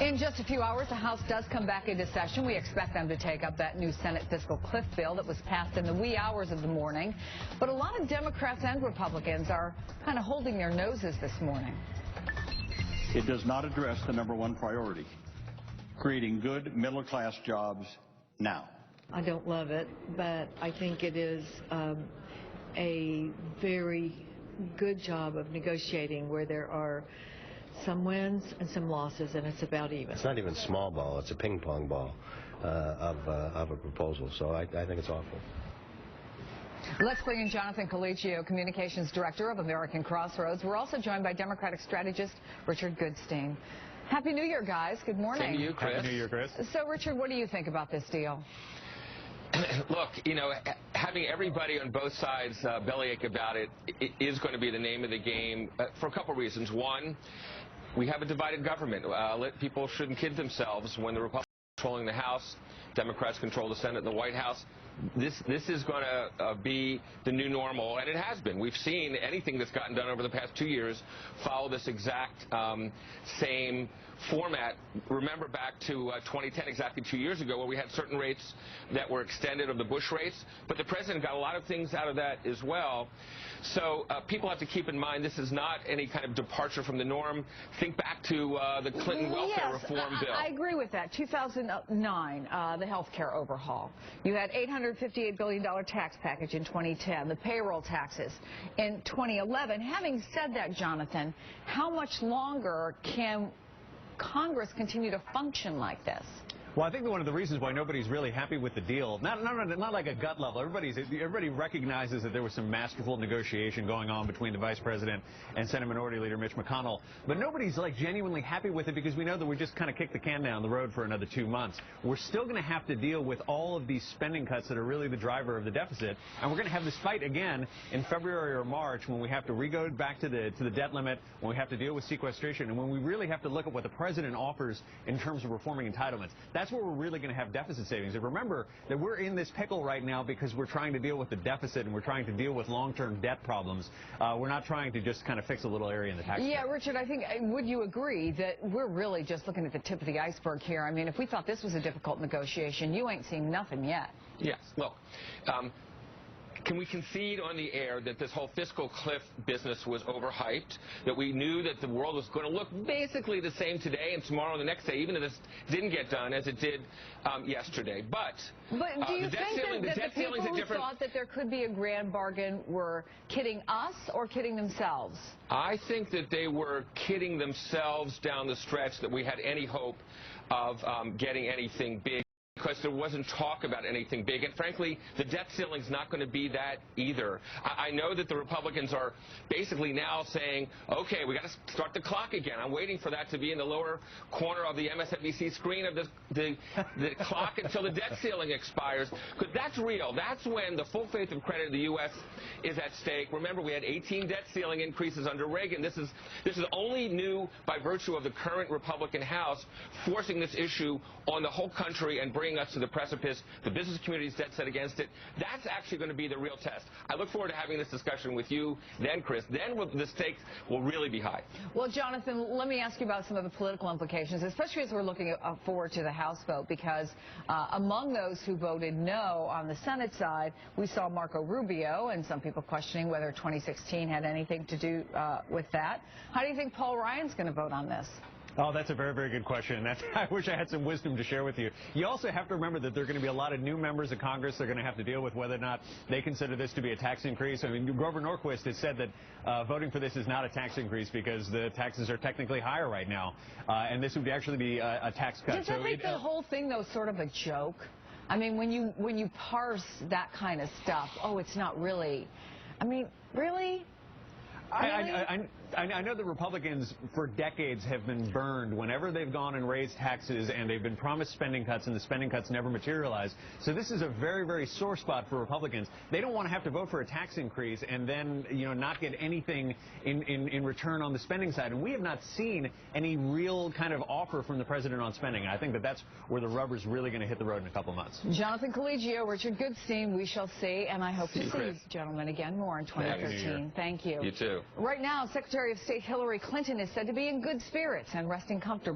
In just a few hours, the House does come back into session. We expect them to take up that new Senate fiscal cliff bill that was passed in the wee hours of the morning. But a lot of Democrats and Republicans are kind of holding their noses this morning. It does not address the #1 priority, creating good middle-class jobs now. I don't love it, but I think it is a very good job of negotiating where there are some wins and some losses, and it's about even. It's not even small ball, it's a ping pong ball of a proposal, so I think it's awful. Let's bring in Jonathan Collegio, Communications Director of American Crossroads. We're also joined by Democratic strategist Richard Goodstein. Happy New Year, guys. Good morning. Same to you, Chris. Happy New Year, Chris. So, Richard, what do you think about this deal? Look, you know, having everybody on both sides bellyache about it is going to be the name of the game for a couple reasons. One, we have a divided government. People shouldn't kid themselves. When the Republicans are controlling the House, Democrats control the Senate and the White House. This is going to be the new normal, and it has been. We've seen anything that's gotten done over the past 2 years follow this exact same format. Remember back to 2010, exactly 2 years ago, where we had certain rates that were extended of the Bush rates, but the president got a lot of things out of that as well. So people have to keep in mind this is not any kind of departure from the norm. Think back to the Clinton welfare reform bill. I agree with that. 2009, the health care overhaul. You had $858 billion tax package in 2010, the payroll taxes in 2011. Having said that, Jonathan, how much longer can Congress continue to function like this? Well, I think one of the reasons why nobody's really happy with the deal, not like a gut level, everybody recognizes that there was some masterful negotiation going on between the Vice President and Senate Minority Leader Mitch McConnell, but nobody's like genuinely happy with it because we know that we just kind of kicked the can down the road for another 2 months. We're still going to have to deal with all of these spending cuts that are really the driver of the deficit, and we're going to have this fight again in February or March when we have to go back to the debt limit, when we have to deal with sequestration, and when we really have to look at what the President offers in terms of reforming entitlements. That's where we're really going to have deficit savings. And remember that we're in this pickle right now because we're trying to deal with the deficit and we're trying to deal with long-term debt problems. We're not trying to just kind of fix a little area in the tax. Yeah, Richard, I think, would you agree that we're really just looking at the tip of the iceberg here? I mean, if we thought this was a difficult negotiation, you ain't seen nothing yet. Yes. Look, can we concede on the air that this whole fiscal cliff business was overhyped, that we knew that the world was going to look basically the same today and tomorrow and the next day, even if this didn't get done as it did yesterday? But do you think that the people who thought that there could be a grand bargain were kidding us or kidding themselves? I think that they were kidding themselves down the stretch that we had any hope of getting anything big, because there wasn't talk about anything big. And frankly, the debt ceiling's not going to be that either. I know that the Republicans are basically now saying, okay, we got to start the clock again. I'm waiting for that to be in the lower corner of the MSNBC screen of the clock until the debt ceiling expires, because that's real. That's when the full faith and credit of the U.S. is at stake. Remember, we had 18 debt ceiling increases under Reagan. This is only new by virtue of the current Republican House forcing this issue on the whole country and bringing us to the precipice. The business community's dead set against it. That's actually going to be the real test. I look forward to having this discussion with you then, Chris. Then the stakes will really be high. Well, Jonathan, let me ask you about some of the political implications, especially as we're looking forward to the House vote, because among those who voted no on the Senate side, we saw Marco Rubio, and some people questioning whether 2016 had anything to do with that. How do you think Paul Ryan's going to vote on this? Oh, that's a very, very good question. I wish I had some wisdom to share with you. You also have to remember that there are going to be a lot of new members of Congress that are going to have to deal with whether or not they consider this to be a tax increase. I mean, Grover Norquist has said that voting for this is not a tax increase because the taxes are technically higher right now, and this would actually be a tax cut. Does that make the whole thing, though, sort of a joke? I mean, when you parse that kind of stuff, oh, it's not really. I mean, really? I know that Republicans for decades have been burned whenever they've gone and raised taxes and they've been promised spending cuts and the spending cuts never materialize. So this is a very, very sore spot for Republicans. They don't want to have to vote for a tax increase and then, you know, not get anything in return on the spending side. And we have not seen any real kind of offer from the president on spending. And I think that that's where the rubber's really going to hit the road in a couple months. Jonathan Collegio, Richard Goodstein, we shall see. And I hope to see you gentlemen again more in 2013. Thank you. You too. Right now, Secretary of State Hillary Clinton is said to be in good spirits and resting comfortably.